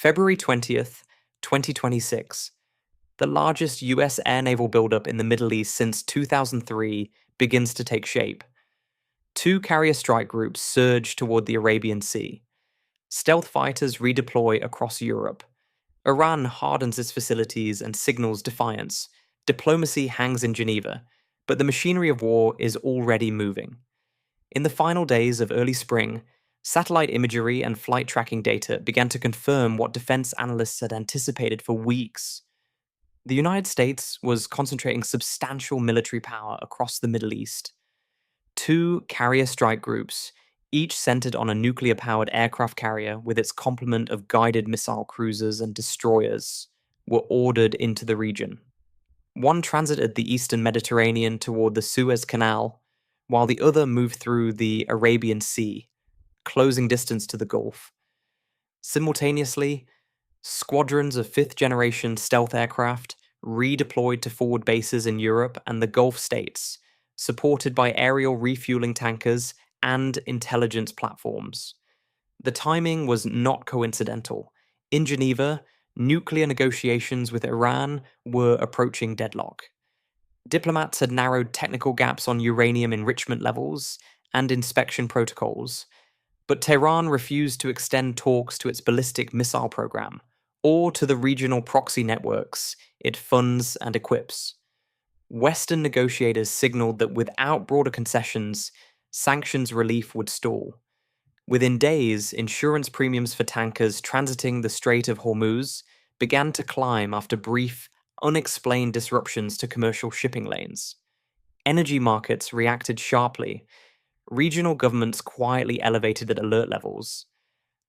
February 20th, 2026. The largest US air-naval buildup in the Middle East since 2003 begins to take shape. Two carrier strike groups surge toward the Arabian Sea. Stealth fighters redeploy across Europe. Iran hardens its facilities and signals defiance. Diplomacy hangs in Geneva, but the machinery of war is already moving. In the final days of early spring, satellite imagery and flight tracking data began to confirm what defense analysts had anticipated for weeks. The United States was concentrating substantial military power across the Middle East. Two carrier strike groups, each centered on a nuclear-powered aircraft carrier with its complement of guided missile cruisers and destroyers, were ordered into the region. One transited the eastern Mediterranean toward the Suez Canal, while the other moved through the Arabian Sea, closing distance to the Gulf. Simultaneously, squadrons of fifth-generation stealth aircraft redeployed to forward bases in Europe and the Gulf states, supported by aerial refueling tankers and intelligence platforms. The timing was not coincidental. In Geneva, nuclear negotiations with Iran were approaching deadlock. Diplomats had narrowed technical gaps on uranium enrichment levels and inspection protocols, but Tehran refused to extend talks to its ballistic missile program or to the regional proxy networks it funds and equips. Western negotiators signaled that without broader concessions, sanctions relief would stall. Within days, insurance premiums for tankers transiting the Strait of Hormuz began to climb after brief, unexplained disruptions to commercial shipping lanes. Energy markets reacted sharply. Regional governments quietly elevated at alert levels.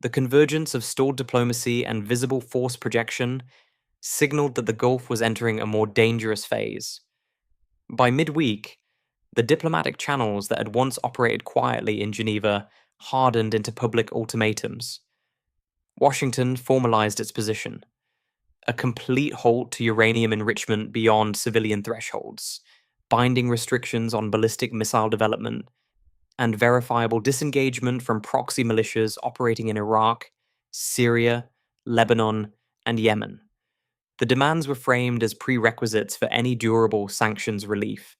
The convergence of stalled diplomacy and visible force projection signaled that the Gulf was entering a more dangerous phase. By midweek, the diplomatic channels that had once operated quietly in Geneva hardened into public ultimatums. Washington formalized its position: a complete halt to uranium enrichment beyond civilian thresholds, binding restrictions on ballistic missile development, and verifiable disengagement from proxy militias operating in Iraq, Syria, Lebanon, and Yemen. The demands were framed as prerequisites for any durable sanctions relief.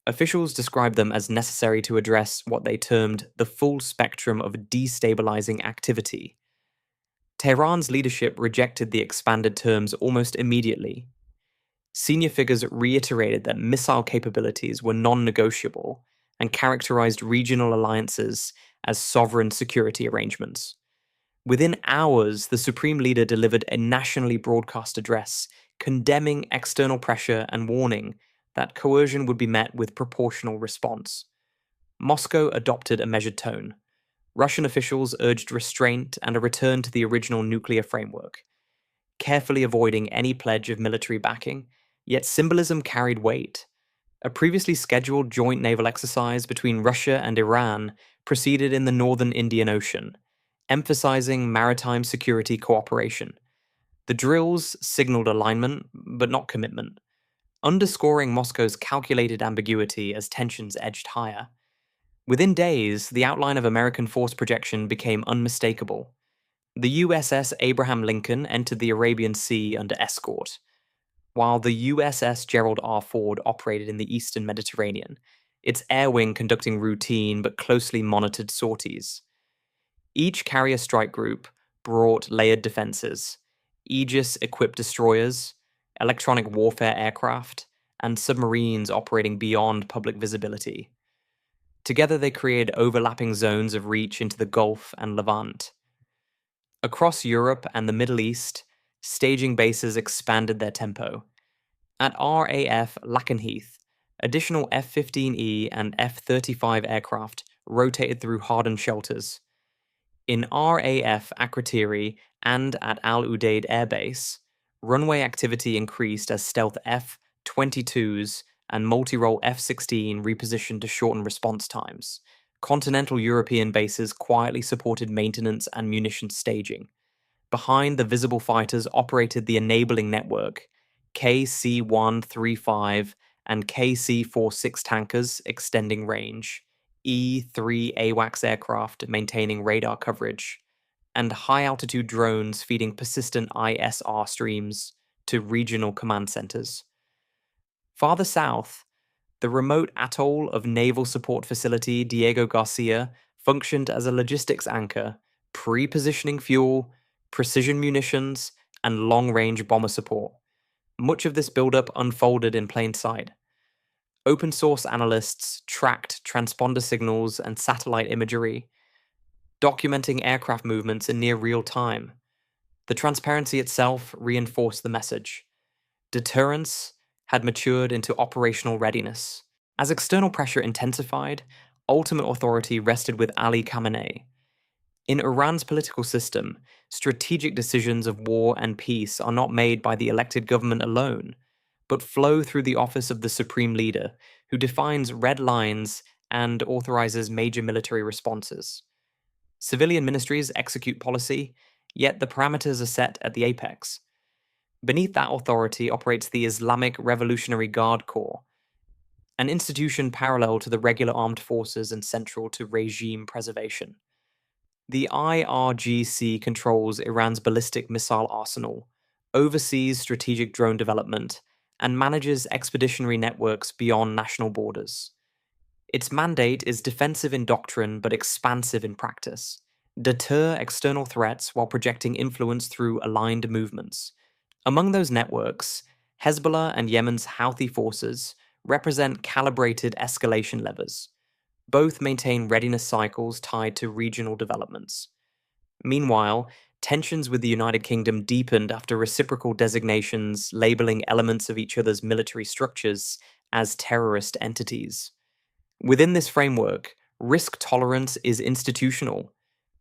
Officials described them as necessary to address what they termed the full spectrum of destabilizing activity. Tehran's leadership rejected the expanded terms almost immediately. Senior figures reiterated that missile capabilities were non-negotiable and characterized regional alliances as sovereign security arrangements. Within hours, the Supreme Leader delivered a nationally broadcast address condemning external pressure and warning that coercion would be met with proportional response. Moscow adopted a measured tone. Russian officials urged restraint and a return to the original nuclear framework, carefully avoiding any pledge of military backing, yet symbolism carried weight. A previously scheduled joint naval exercise between Russia and Iran proceeded in the northern Indian Ocean, emphasizing maritime security cooperation. The drills signaled alignment, but not commitment, underscoring Moscow's calculated ambiguity as tensions edged higher. Within days, the outline of American force projection became unmistakable. The USS Abraham Lincoln entered the Arabian Sea under escort, while the USS Gerald R. Ford operated in the eastern Mediterranean, its air wing conducting routine but closely monitored sorties. Each carrier strike group brought layered defenses: Aegis-equipped destroyers, electronic warfare aircraft, and submarines operating beyond public visibility. Together they created overlapping zones of reach into the Gulf and Levant. Across Europe and the Middle East, staging bases expanded their tempo. At RAF Lakenheath, additional F-15E and F-35 aircraft rotated through hardened shelters. In RAF Akrotiri and at Al Udeid Air Base, runway activity increased as stealth F-22s and multi-role F-16 repositioned to shorten response times. Continental European bases quietly supported maintenance and munitions staging. Behind the visible fighters operated the enabling network: KC-135 and KC-46 tankers extending range, E-3 AWACS aircraft maintaining radar coverage, and high-altitude drones feeding persistent ISR streams to regional command centers. Farther south, the remote atoll of Naval Support Facility Diego Garcia functioned as a logistics anchor, pre-positioning fuel, precision munitions, and long-range bomber support. Much of this buildup unfolded in plain sight. Open source analysts tracked transponder signals and satellite imagery, documenting aircraft movements in near real time. The transparency itself reinforced the message. Deterrence had matured into operational readiness. As external pressure intensified, ultimate authority rested with Ali Khamenei. In Iran's political system, strategic decisions of war and peace are not made by the elected government alone, but flow through the office of the supreme leader, who defines red lines and authorizes major military responses. Civilian ministries execute policy, yet the parameters are set at the apex. Beneath that authority operates the Islamic Revolutionary Guard Corps, an institution parallel to the regular armed forces and central to regime preservation. The IRGC controls Iran's ballistic missile arsenal, oversees strategic drone development, and manages expeditionary networks beyond national borders. Its mandate is defensive in doctrine but expansive in practice. Deter external threats while projecting influence through aligned movements. Among those networks, Hezbollah and Yemen's Houthi forces represent calibrated escalation levers. Both maintain readiness cycles tied to regional developments. Meanwhile, tensions with the United Kingdom deepened after reciprocal designations labeling elements of each other's military structures as terrorist entities. Within this framework, risk tolerance is institutional,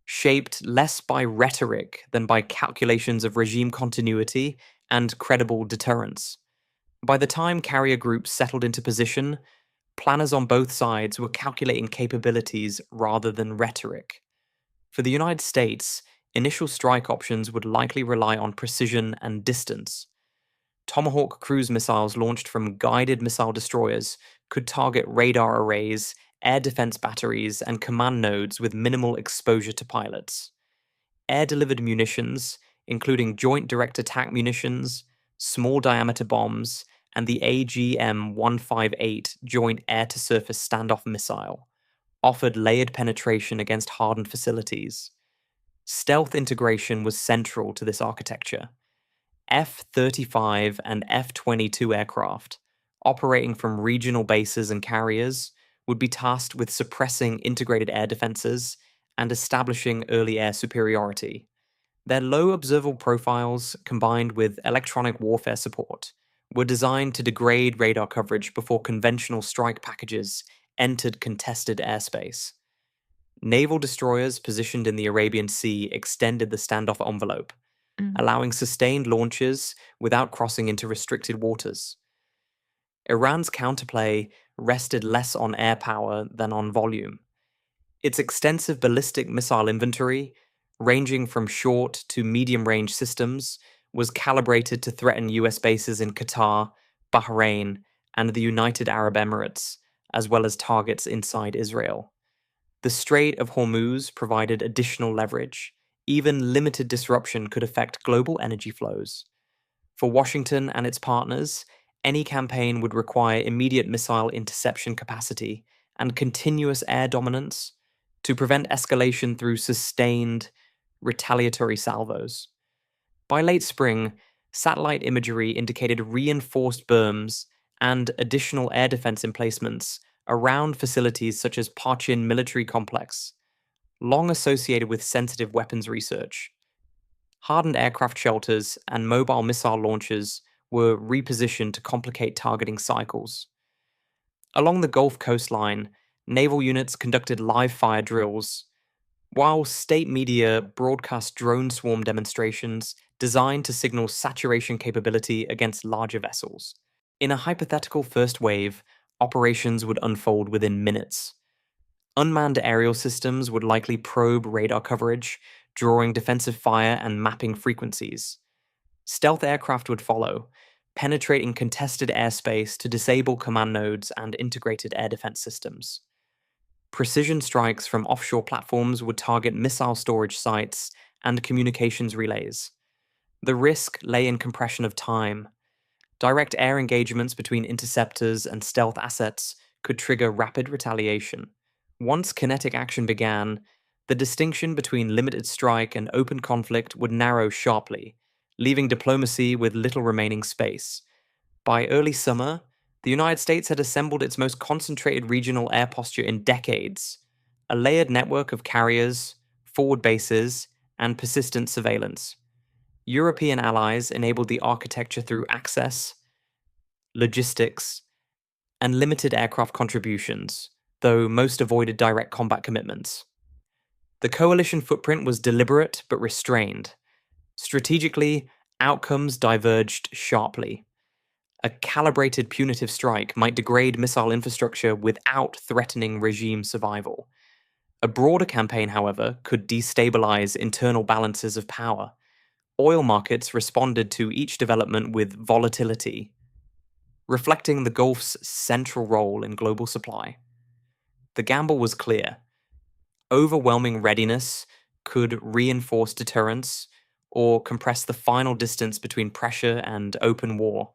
shaped less by rhetoric than by calculations of regime continuity and credible deterrence. By the time carrier groups settled into position, planners on both sides were calculating capabilities rather than rhetoric. For the United States, initial strike options would likely rely on precision and distance. Tomahawk cruise missiles launched from guided missile destroyers could target radar arrays, air defense batteries, and command nodes with minimal exposure to pilots. Air-delivered munitions, including joint direct attack munitions, small diameter bombs, and the AGM-158 Joint Air-to-Surface Standoff Missile, offered layered penetration against hardened facilities. Stealth integration was central to this architecture. F-35 and F-22 aircraft, operating from regional bases and carriers, would be tasked with suppressing integrated air defenses and establishing early air superiority. Their low observable profiles, combined with electronic warfare support, were designed to degrade radar coverage before conventional strike packages entered contested airspace. Naval destroyers positioned in the Arabian Sea extended the standoff envelope, allowing sustained launches without crossing into restricted waters. Iran's counterplay rested less on air power than on volume. Its extensive ballistic missile inventory, ranging from short to medium-range systems, was calibrated to threaten US bases in Qatar, Bahrain, and the United Arab Emirates, as well as targets inside Israel. The Strait of Hormuz provided additional leverage. Even limited disruption could affect global energy flows. For Washington and its partners, any campaign would require immediate missile interception capacity and continuous air dominance to prevent escalation through sustained retaliatory salvos. By late spring, satellite imagery indicated reinforced berms and additional air defense emplacements around facilities such as Parchin Military Complex, long associated with sensitive weapons research. Hardened aircraft shelters and mobile missile launchers were repositioned to complicate targeting cycles. Along the Gulf coastline, naval units conducted live fire drills, while state media broadcast drone swarm demonstrations designed to signal saturation capability against larger vessels. In a hypothetical first wave, operations would unfold within minutes. Unmanned aerial systems would likely probe radar coverage, drawing defensive fire and mapping frequencies. Stealth aircraft would follow, penetrating contested airspace to disable command nodes and integrated air defense systems. Precision strikes from offshore platforms would target missile storage sites and communications relays. The risk lay in compression of time. Direct air engagements between interceptors and stealth assets could trigger rapid retaliation. Once kinetic action began, the distinction between limited strike and open conflict would narrow sharply, leaving diplomacy with little remaining space. By early summer, the United States had assembled its most concentrated regional air posture in decades, a layered network of carriers, forward bases, and persistent surveillance. European allies enabled the architecture through access, logistics, and limited aircraft contributions, though most avoided direct combat commitments. The coalition footprint was deliberate but restrained. Strategically, outcomes diverged sharply. A calibrated punitive strike might degrade missile infrastructure without threatening regime survival. A broader campaign, however, could destabilize internal balances of power. Oil markets responded to each development with volatility, reflecting the Gulf's central role in global supply. The gamble was clear. Overwhelming readiness could reinforce deterrence or compress the final distance between pressure and open war.